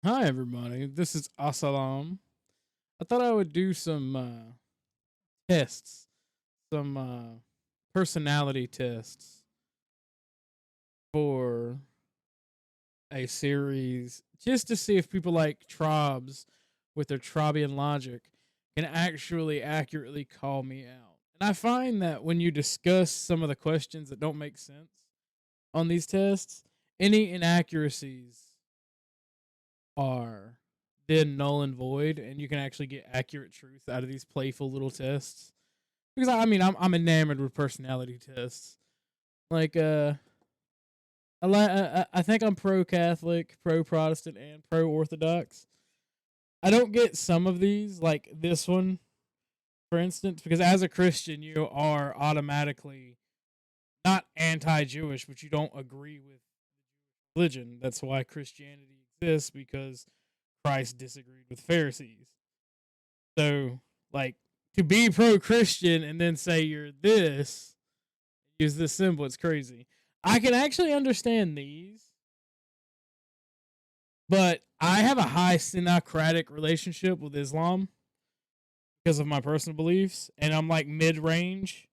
Hi, everybody. This is Asalam. I thought I would do some tests, some personality tests for a series just to see if people like Trobs with their Trobian logic can actually accurately call me out. And I find that when you discuss some of the questions that don't make sense on these tests, any inaccuracies are then null and void, and you can actually get accurate truth out of these playful little tests. Because I mean, I'm enamored with personality tests. Like, I think I'm pro Catholic, pro Protestant, and pro Orthodox. I don't get some of these, like this one, for instance, because as a Christian, you are automatically not anti-Jewish, but you don't agree with religion. That's why Christianity exists, because Christ disagreed with Pharisees. So, like, to be pro Christian and then say you're this, use this symbol, it's crazy. I can actually understand these, but I have a high synocratic relationship with Islam because of my personal beliefs, and I'm like mid range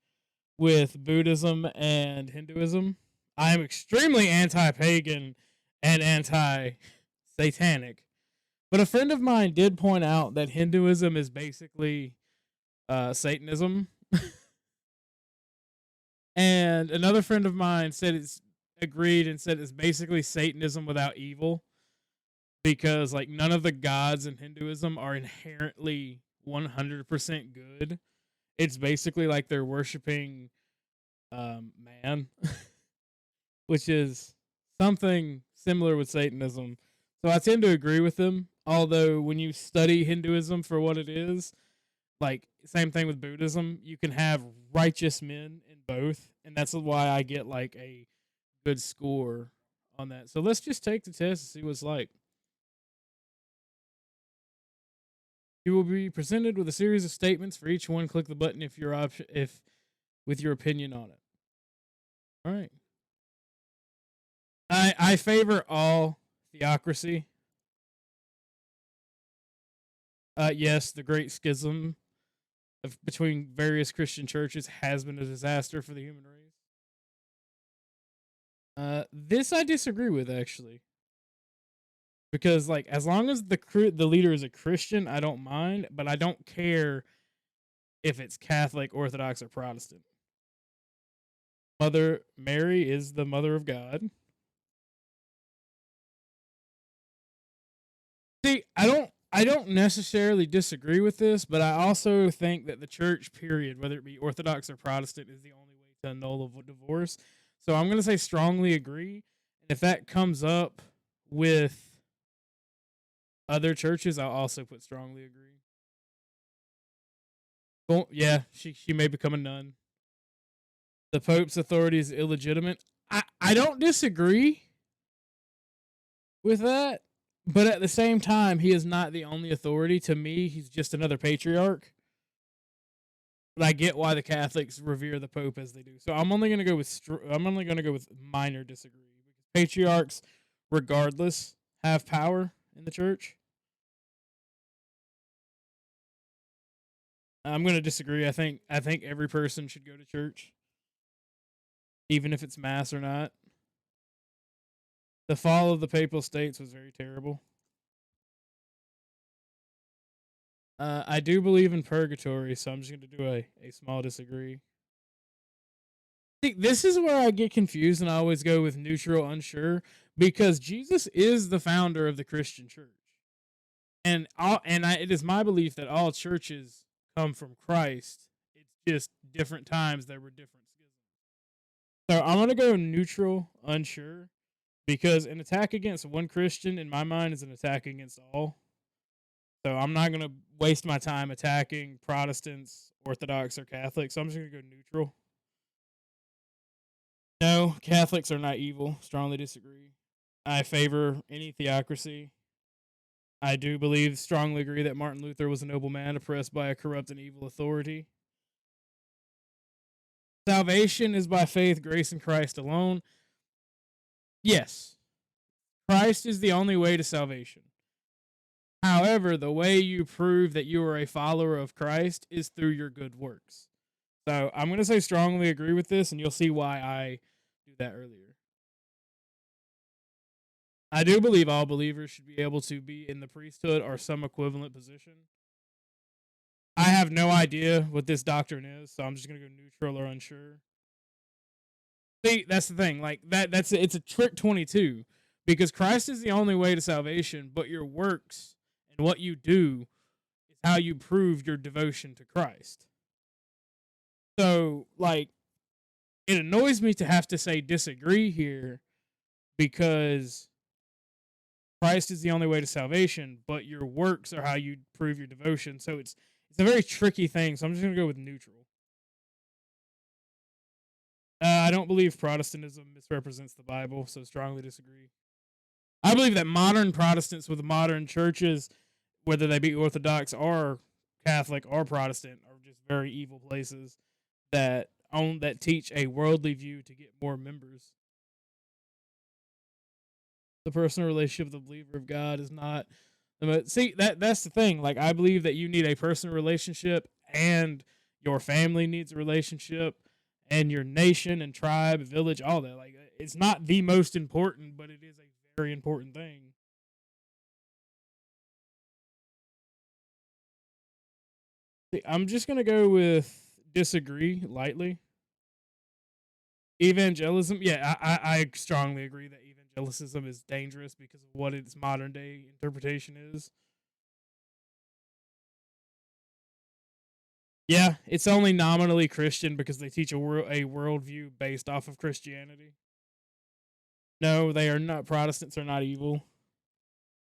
with Buddhism and Hinduism. I am extremely anti pagan and anti satanic. But a friend of mine did point out that Hinduism is basically Satanism. And another friend of mine said it's agreed and said it's basically Satanism without evil, because like none of the gods in Hinduism are inherently 100% good. It's basically like they're worshiping man, which is something similar with Satanism. So I tend to agree with them. Although when you study Hinduism for what it is, like same thing with Buddhism, you can have righteous men in both, and that's why I get like a good score on that. So let's just take the test and see what it's like. You will be presented with a series of statements. For each one, click the button if your option if with your opinion on it. All right. I favor all theocracy. Yes, the Great Schism between various Christian churches has been a disaster for the human race. This I disagree with actually, because like as long as the leader is a Christian, I don't mind, but I don't care if it's Catholic, Orthodox, or Protestant. Mother Mary is the mother of God. See, I don't necessarily disagree with this, but I also think that the church, period, whether it be Orthodox or Protestant, is the only way to annul a divorce. So I'm going to say strongly agree. And if that comes up with other churches, I'll also put strongly agree. Well, yeah, she may become a nun. The Pope's authority is illegitimate. I don't disagree with that, but at the same time, he is not the only authority. To me, he's just another patriarch. But I get why the Catholics revere the Pope as they do. So I'm only going to go with minor disagree, because patriarchs, regardless, have power in the church. I'm going to disagree. I think every person should go to church, even if it's mass or not. The fall of the Papal States was very terrible. I do believe in purgatory, so I'm just going to do a small disagree. See, this is where I get confused, and I always go with neutral, unsure, because Jesus is the founder of the Christian church, it is my belief that all churches come from Christ. It's just different times there were different schisms. So I'm gonna go neutral, unsure, because an attack against one Christian, in my mind, is an attack against all. So I'm not gonna waste my time attacking Protestants, Orthodox, or Catholics. So I'm just gonna go neutral. No, Catholics are not evil. Strongly disagree. I favor any theocracy. I do believe, strongly agree, that Martin Luther was a noble man oppressed by a corrupt and evil authority. Salvation is by faith, grace in Christ alone. Yes, Christ is the only way to salvation. However, the way you prove that you are a follower of Christ is through your good works. So I'm going to say strongly agree with this, and you'll see why I do that earlier. I do believe all believers should be able to be in the priesthood or some equivalent position. I have no idea what this doctrine is, so I'm just going to go neutral or unsure. See, that's the thing. Like it's a trick 22 because Christ is the only way to salvation, but your works and what you do is how you prove your devotion to Christ. So, like, it annoys me to have to say disagree here because Christ is the only way to salvation, but your works are how you prove your devotion. So it's a very tricky thing. So I'm just gonna go with neutral. I don't believe Protestantism misrepresents the Bible, so strongly disagree. I believe that modern Protestants with modern churches, whether they be Orthodox or Catholic or Protestant, are just very evil places that teach a worldly view to get more members. The personal relationship of the believer of God is not see that's the thing. Like I believe that you need a personal relationship, and your family needs a relationship, and your nation and tribe, village, all that. Like it's not the most important, but it is a very important thing. See, I'm just gonna go with disagree lightly. Evangelism, yeah, I strongly agree that evangelicism is dangerous because of what its modern day interpretation is. Yeah, it's only nominally Christian because they teach a worldview based off of Christianity. No, they are not. Protestants are not evil.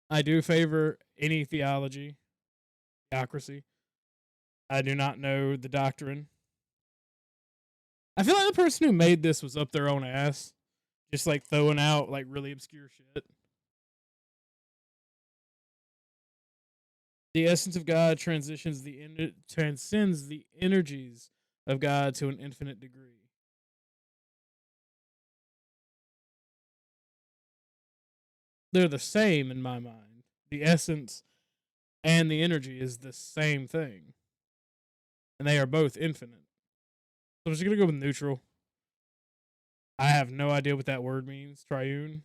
I do favor any theology, theocracy. I do not know the doctrine. I feel like the person who made this was up their own ass, just like throwing out like really obscure shit. The essence of God transcends the energies of God to an infinite degree. They're the same in my mind. The essence and the energy is the same thing, and they are both infinite. So I'm just gonna go with neutral. I have no idea what that word means. Triune.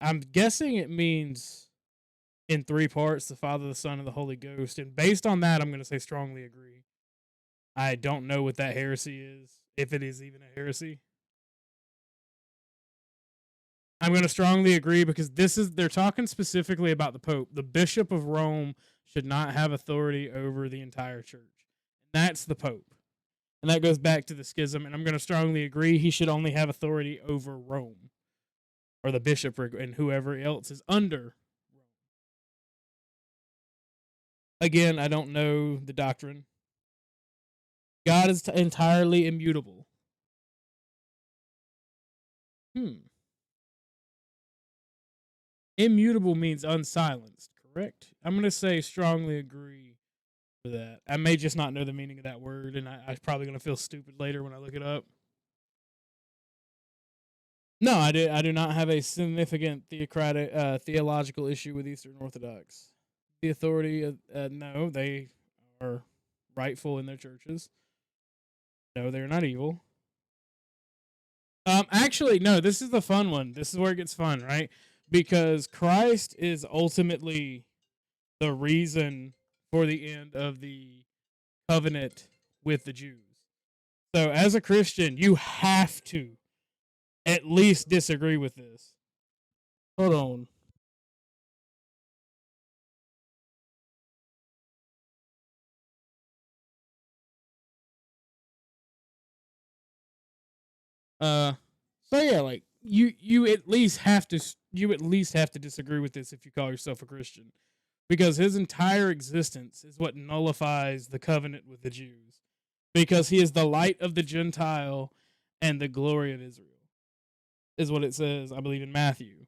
I'm guessing it means in three parts: the Father, the Son, and the Holy Ghost. And based on that, I'm gonna say strongly agree. I don't know what that heresy is, if it is even a heresy. I'm going to strongly agree because they're talking specifically about the Pope. The Bishop of Rome should not have authority over the entire church. That's the Pope. And that goes back to the schism. And I'm going to strongly agree he should only have authority over Rome or the bishopric and whoever else is under Rome. Again, I don't know the doctrine. God is entirely immutable. Immutable means unsilenced, correct? I'm going to say strongly agree for that. I may just not know the meaning of that word, and I'm probably going to feel stupid later when I look it up. No, I do not have a significant theological issue with Eastern Orthodox. The authority, no, they are rightful in their churches. No, they're not evil. Actually, no, this is the fun one. This is where it gets fun, right? Because Christ is ultimately the reason for the end of the covenant with the Jews. So, as a Christian, you have to at least disagree with this. Hold on. So yeah, like you at least have to disagree with this if you call yourself a Christian, because his entire existence is what nullifies the covenant with the Jews, because he is the light of the Gentile and the glory of Israel, is what it says, I believe, in Matthew.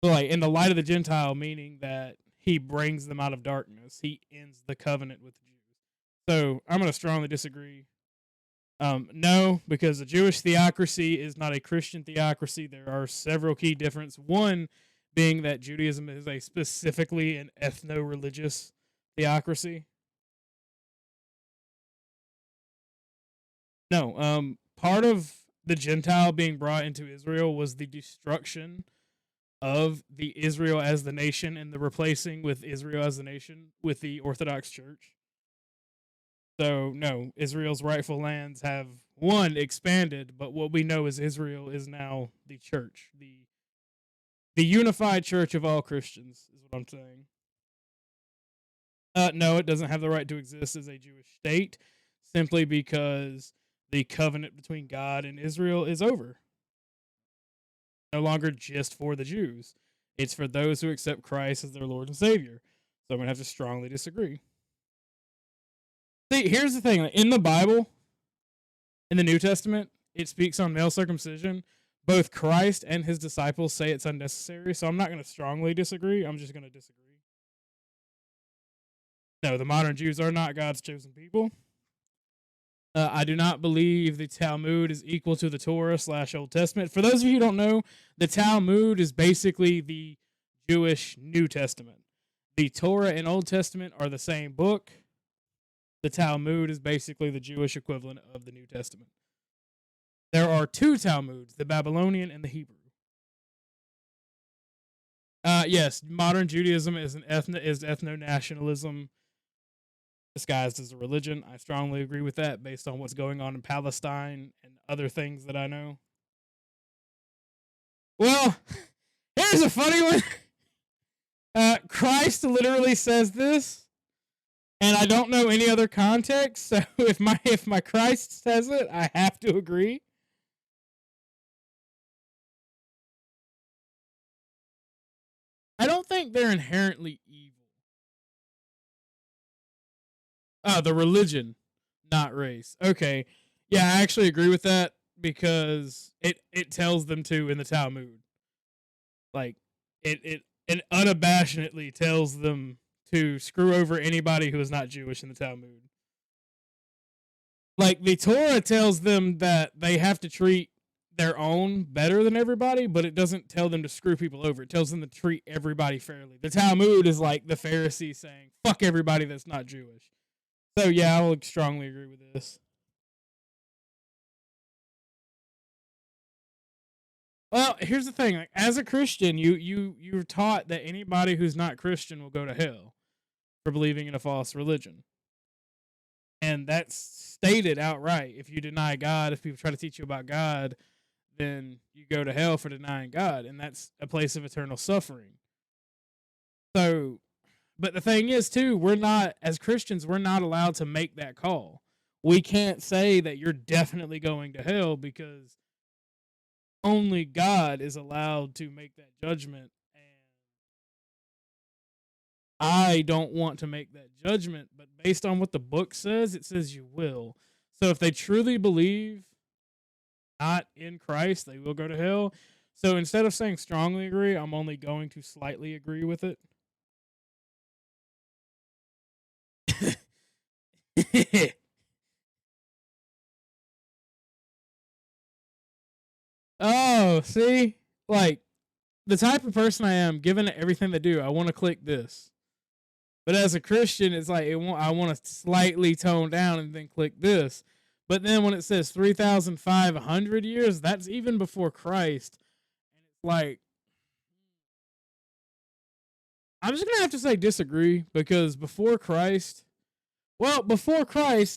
So like in the light of the Gentile, meaning that he brings them out of darkness, he ends the covenant with the Jews. So I'm going to strongly disagree. No, because the Jewish theocracy is not a Christian theocracy. There are several key differences. One being that Judaism is a specifically an ethno-religious theocracy. No, part of the Gentile being brought into Israel was the destruction of the Israel as the nation and the replacing with Israel as the nation with the Orthodox Church. So no, Israel's rightful lands have one expanded, but what we know is Israel is now the church, the unified church of all Christians is what I'm saying. No, it doesn't have the right to exist as a Jewish state simply because the covenant between God and Israel is over. No longer just for the Jews. It's for those who accept Christ as their Lord and Savior. So I'm going to have to strongly disagree. See, here's the thing. In the Bible, in the New Testament, it speaks on male circumcision. Both Christ and his disciples say it's unnecessary, so I'm not going to strongly disagree. I'm just going to disagree. No, the modern Jews are not God's chosen people. I do not believe the Talmud is equal to the Torah / Old Testament. For those of you who don't know, the Talmud is basically the Jewish New Testament. The Torah and Old Testament are the same book. The Talmud is basically the Jewish equivalent of the New Testament. There are two Talmuds, the Babylonian and the Hebrew. Yes, modern Judaism is ethno-nationalism disguised as a religion. I strongly agree with that based on what's going on in Palestine and other things that I know. Well, here's a funny one. Christ literally says this, and I don't know any other context, so if my Christ says it, I have to agree. I don't think they're inherently evil. Oh, the religion, not race. Okay. Yeah, I actually agree with that because it tells them to in the Talmud. Like it unabashedly tells them to screw over anybody who is not Jewish in the Talmud. Like the Torah tells them that they have to treat their own better than everybody, but it doesn't tell them to screw people over. It tells them to treat everybody fairly. The Talmud is like the Pharisees saying, fuck everybody that's not Jewish. So yeah, I will strongly agree with this. Well, here's the thing: like, as a Christian, you're taught that anybody who's not Christian will go to hell for believing in a false religion, and that's stated outright. If you deny God, if people try to teach you about God, then you go to hell for denying God, and that's a place of eternal suffering. So, but the thing is, too, we're not, as Christians, we're not allowed to make that call. We can't say that you're definitely going to hell because only God is allowed to make that judgment. And I don't want to make that judgment, but based on what the book says, it says you will. So if they truly believe not in Christ, they will go to hell. So instead of saying strongly agree, I'm only going to slightly agree with it. Oh, see? Like, the type of person I am, given everything they do, I want to click this. But as a Christian, it's like I want to slightly tone down and then click this. But then when it says 3,500 years, that's even before Christ. And it's like, I'm just going to have to say disagree because before Christ,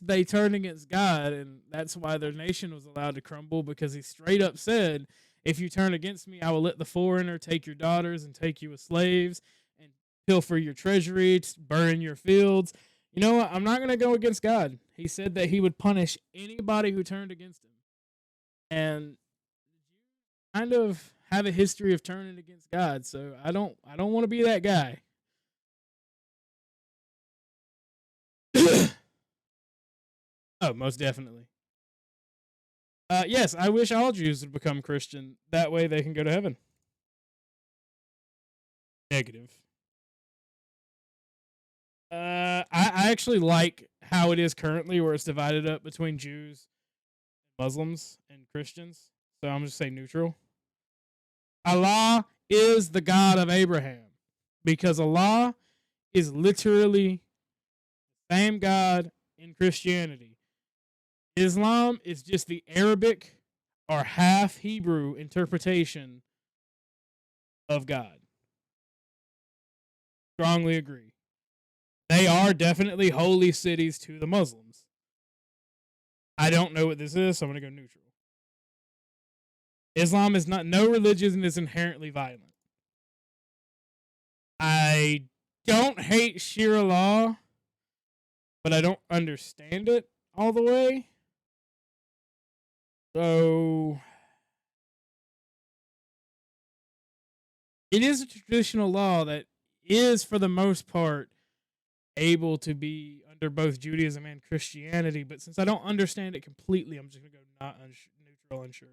they turned against God, and that's why their nation was allowed to crumble because he straight up said, if you turn against me, I will let the foreigner take your daughters and take you as slaves and pilfer your treasury, burn your fields. You know what? I'm not going to go against God. He said that he would punish anybody who turned against him. And kind of have a history of turning against God, so I don't want to be that guy. Oh, most definitely. Yes, I wish all Jews would become Christian. That way they can go to heaven. Negative. I actually like how it is currently, where it's divided up between Jews, Muslims, and Christians. So I'm just saying neutral. Allah is the God of Abraham, because Allah is literally the same God in Christianity. Islam is just the Arabic or half Hebrew interpretation of God. Strongly agree. They are definitely holy cities to the Muslims. I don't know what this is, so I'm going to go neutral. Islam is not, no religion is inherently violent. I don't hate Sharia law, but I don't understand it all the way. So it is a traditional law that is, for the most part, able to be under both Judaism and Christianity. But since I don't understand it completely, I'm just going to go not neutral, unsure.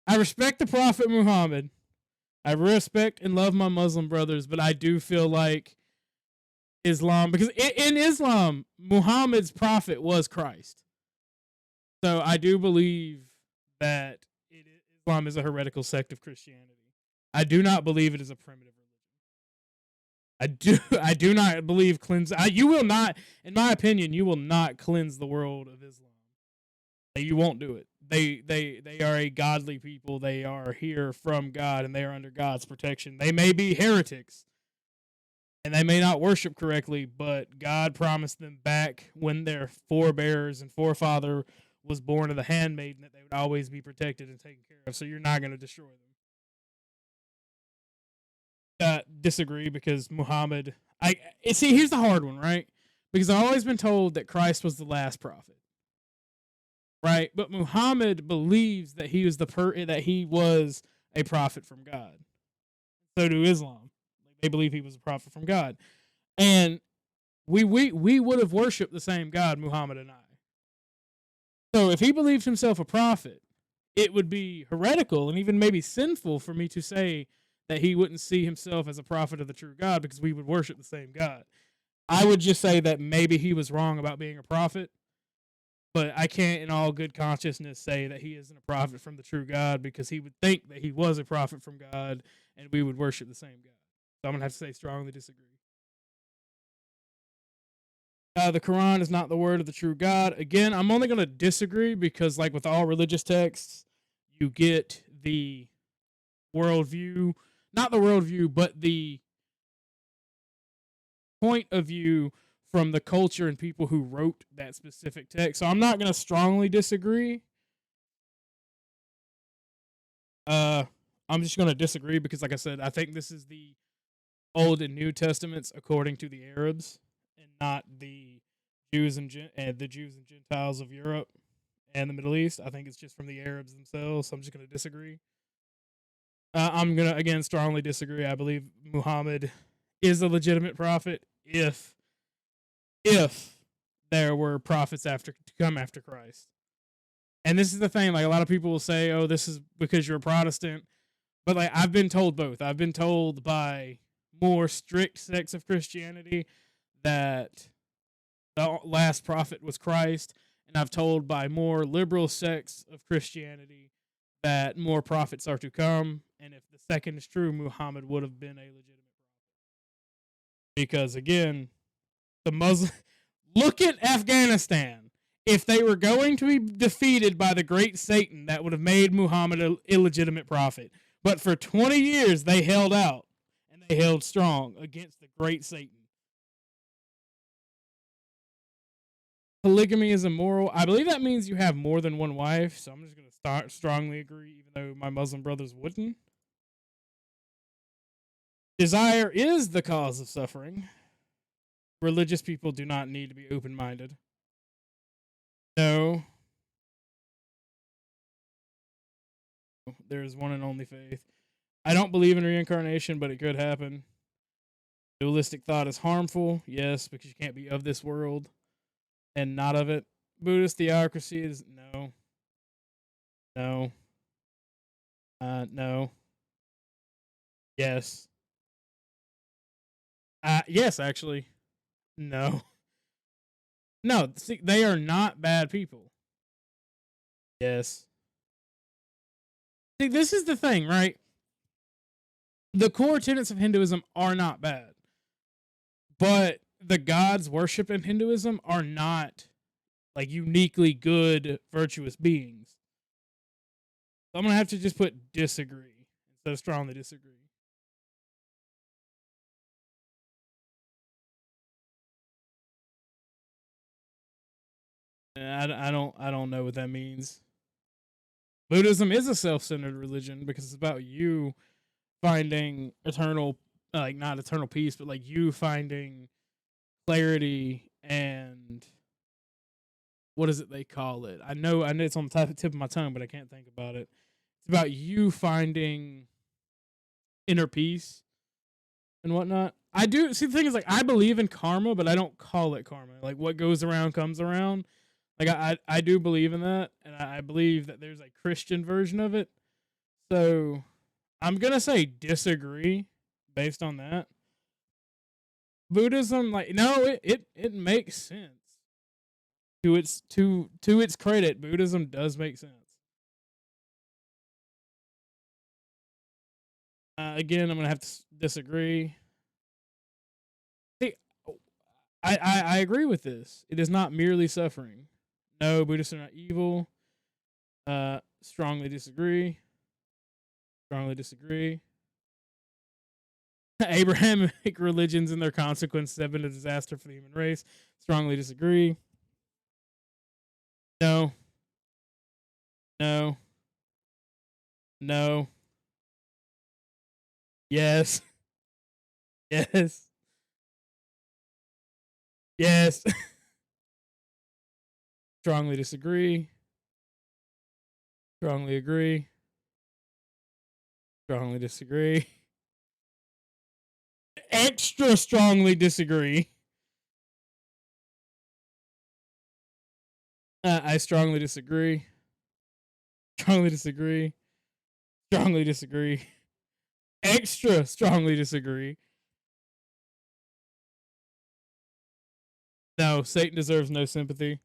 I respect the Prophet Muhammad. I respect and love my Muslim brothers, but I do feel like Islam, because in Islam, Muhammad's prophet was Christ. So I do believe that Islam is a heretical sect of Christianity. I do not believe it is a primitive religion. I do not believe cleanse. You will not, in my opinion, you will not cleanse the world of Islam. You won't do it. They are a godly people. They are here from God, and they are under God's protection. They may be heretics, and they may not worship correctly, but God promised them back when their forebears and forefather was born of the handmaiden that they would always be protected and taken care of. So you're not going to destroy them. Disagree, because Muhammad. See. Here's the hard one, right? Because I've always been told that Christ was the last prophet, right? But Muhammad believes that he was that he was a prophet from God. So do Islam. They believe he was a prophet from God, and we would have worshipped the same God, Muhammad and I. So if he believed himself a prophet, it would be heretical and even maybe sinful for me to say that he wouldn't see himself as a prophet of the true God, because we would worship the same God. I would just say that maybe he was wrong about being a prophet, but I can't in all good consciousness say that he isn't a prophet from the true God, because he would think that he was a prophet from God and we would worship the same God. So I'm going to have to say strongly disagree. The Quran is not the word of the true God. Again, I'm only going to disagree because, like with all religious texts, you get the worldview, not the worldview, but the point of view from the culture and people who wrote that specific text. So I'm not going to strongly disagree. I'm just going to disagree because, like I said, I think this is the Old and New Testaments according to the Arabs, and not the Jews and Gentiles of Europe and the Middle East. I think it's just from the Arabs themselves. So I'm just going to disagree. I'm going to again strongly disagree. I believe Muhammad is a legitimate prophet if there were prophets to come after Christ. And this is the thing, like a lot of people will say, "Oh, this is because you're a Protestant," but like I've been told both. I've been told by more strict sects of Christianity that the last prophet was Christ, and I've told by more liberal sects of Christianity that more prophets are to come. And if the second is true, Muhammad would have been a legitimate prophet. Because again, the Muslim look at Afghanistan. If they were going to be defeated by the great Satan, that would have made Muhammad an illegitimate prophet. But for 20 years, they held out, and they held strong against the great Satan. Polygamy is immoral. I believe that means you have more than one wife, so I'm just going to strongly agree, even though my Muslim brothers wouldn't. Desire is the cause of suffering. Religious people do not need to be open-minded. No. There is one and only faith. I don't believe in reincarnation, but it could happen. Dualistic thought is harmful. Yes, because you can't be of this world and not of it. Buddhist theocracy is no. No. No. Yes. Yes, actually. No. No, see, they are not bad people. Yes. See, this is the thing, right? The core tenets of Hinduism are not bad, but the gods worshipped in Hinduism are not like uniquely good, virtuous beings. So I'm gonna have to just put disagree instead of strongly disagree. I don't know what that means. Buddhism is a self-centered religion because it's about you finding eternal, like not eternal peace, but like you finding clarity and what is it they call it? I know it's on the tip of my tongue, but I can't think about it. It's about you finding inner peace and whatnot. I do see the thing is like I believe in karma, but I don't call it karma. Like what goes around comes around. Like I do believe in that, and I believe that there's a Christian version of it. So I'm gonna say disagree based on that. Buddhism, like no, it makes sense. To its credit, Buddhism does make sense. Again, I'm gonna have to disagree. See, I agree with this. It is not merely suffering. No, Buddhists are not evil. Strongly disagree. Strongly disagree. Abrahamic religions and their consequences have been a disaster for the human race. Strongly disagree. No. No. No. Yes. Yes. Yes. Strongly disagree. Strongly agree. Strongly disagree. Extra strongly disagree. I strongly disagree. Strongly disagree. Strongly disagree. Extra strongly disagree. No, Satan deserves no sympathy.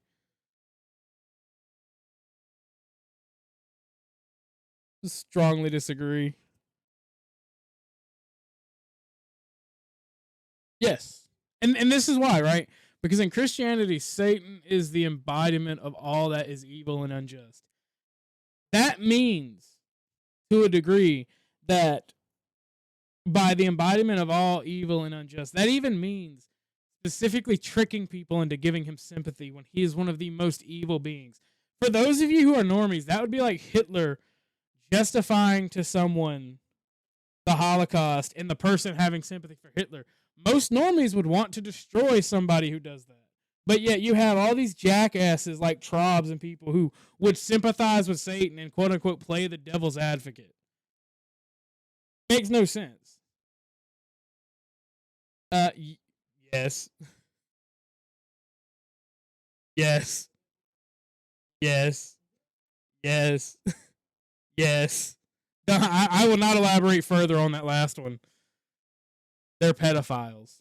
Strongly disagree. Yes. And this is why, right? Because in Christianity, Satan is the embodiment of all that is evil and unjust. That means, to a degree, that by the embodiment of all evil and unjust, that even means specifically tricking people into giving him sympathy when he is one of the most evil beings. For those of you who are normies, that would be like Hitler justifying to someone the Holocaust and the person having sympathy for Hitler. Most normies would want to destroy somebody who does that. But yet you have all these jackasses like Trobs and people who would sympathize with Satan and quote unquote play the devil's advocate. Makes no sense. Yes. Yes. Yes. Yes. Yes. No, I will not elaborate further on that last one. They're pedophiles.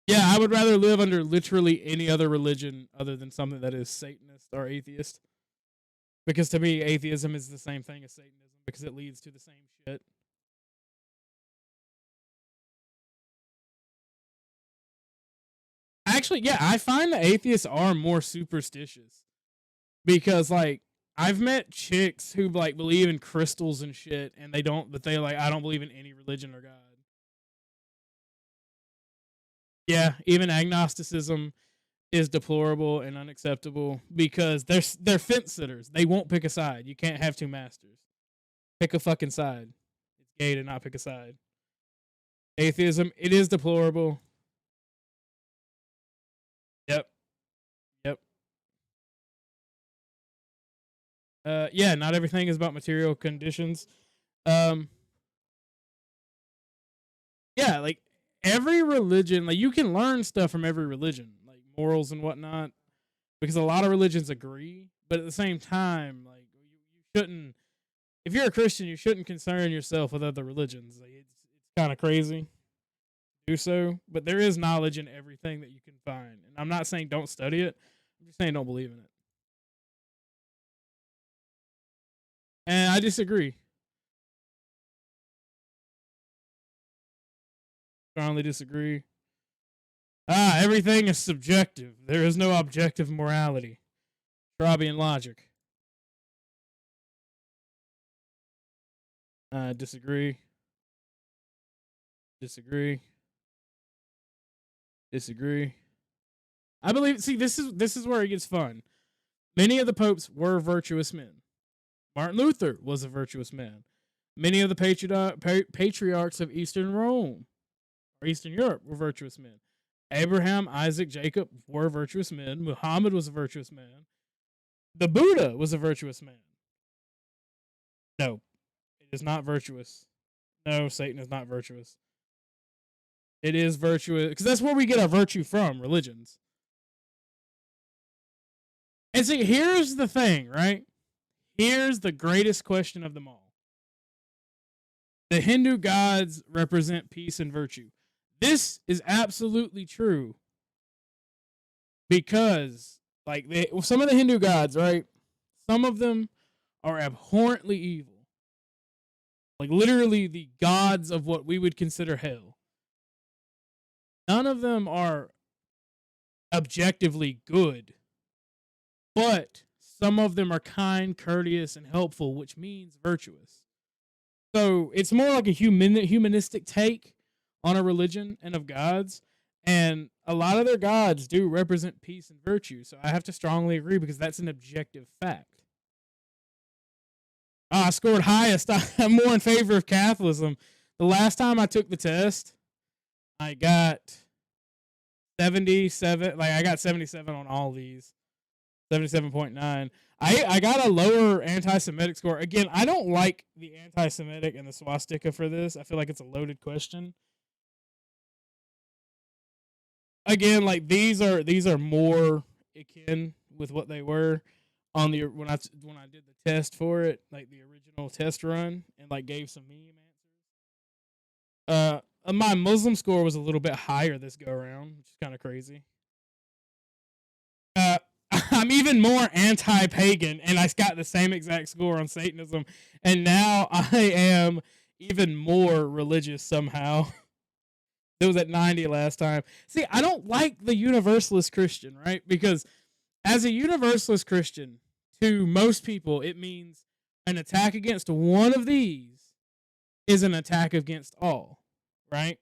Yeah, I would rather live under literally any other religion other than something that is Satanist or atheist. Because to me, atheism is the same thing as Satanism because it leads to the same shit. Actually, yeah, I find that atheists are more superstitious because, like, I've met chicks who like believe in crystals and shit, and they don't, but they like, I don't believe in any religion or God. Yeah, even agnosticism is deplorable and unacceptable because they're fence sitters. They won't pick a side. You can't have two masters. Pick a fucking side. It's gay to not pick a side. Atheism, it is deplorable. Yep. Yep. Yeah, not everything is about material conditions. Um, yeah, like every religion, like you can learn stuff from every religion, like morals and whatnot, because a lot of religions agree, but at the same time, like you shouldn't. If you're a Christian, you shouldn't concern yourself with other religions. Like it's kind of crazy to do so, but there is knowledge in everything that you can find, and I'm not saying don't study it. I'm just saying don't believe in it. And I disagree. Strongly disagree. Everything is subjective. There is no objective morality. Schwabian logic. Disagree. Disagree. Disagree. I believe. See, this is where it gets fun. Many of the popes were virtuous men. Martin Luther was a virtuous man. Many of the patriarchs of Eastern Rome or Eastern Europe were virtuous men. Abraham, Isaac, Jacob were virtuous men. Muhammad was a virtuous man. The Buddha was a virtuous man. No, it is not virtuous. No, Satan is not virtuous. It is virtuous because that's where we get our virtue from, religions. And see, here's the thing, right? Here's the greatest question of them all. The Hindu gods represent peace and virtue. This is absolutely true because, like, some of the Hindu gods, right? Some of them are abhorrently evil. Like, literally the gods of what we would consider hell. None of them are objectively good, but some of them are kind, courteous, and helpful, which means virtuous. So it's more like a humanistic take on a religion and of gods. And a lot of their gods do represent peace and virtue. So I have to strongly agree because that's an objective fact. I scored highest. I'm more in favor of Catholicism. The last time I took the test, I got 77. Like, I got 77 on all these. 77.9. I got a lower anti-Semitic score. Again, I don't like the anti-Semitic and the swastika for this. I feel like it's a loaded question. Again, like these are more akin with what they were on the when I did the test for it, like the original test run, and like gave some meme answers. My Muslim score was a little bit higher this go around, which is kind of crazy. I'm even more anti-pagan, and I got the same exact score on Satanism, and now I am even more religious somehow. It was at 90 last time. See, I don't like the universalist Christian, right? Because as a universalist Christian, to most people, it means an attack against one of these is an attack against all, right?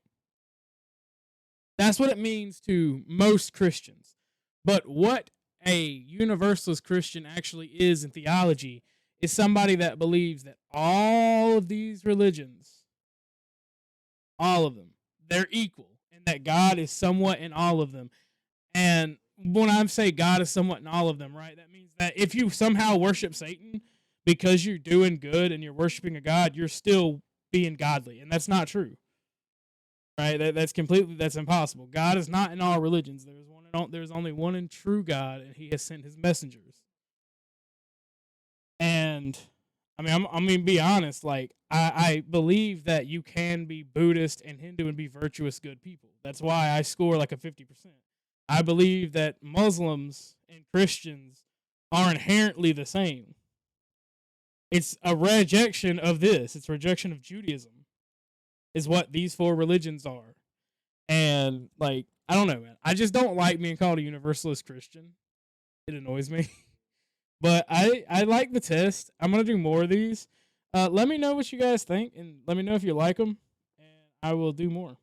That's what it means to most Christians. But what a universalist Christian actually is in theology is somebody that believes that all of these religions, all of them, they're equal and that God is somewhat in all of them. And when I say God is somewhat in all of them, right, that means that if you somehow worship Satan because you're doing good and you're worshiping a God, you're still being godly. And that's not true. Right? That's impossible. God is not in all religions. There's only one and true God, and He has sent His messengers. And I'm gonna be honest. Like I believe that you can be Buddhist and Hindu and be virtuous, good people. That's why I score like a 50%. I believe that Muslims and Christians are inherently the same. It's a rejection of this. It's a rejection of Judaism. Is what these four religions are. And, like, I don't know, man. I just don't like being called a universalist Christian. It annoys me. But I like the test. I'm going to do more of these. Let me know what you guys think, and let me know if you like them, and I will do more.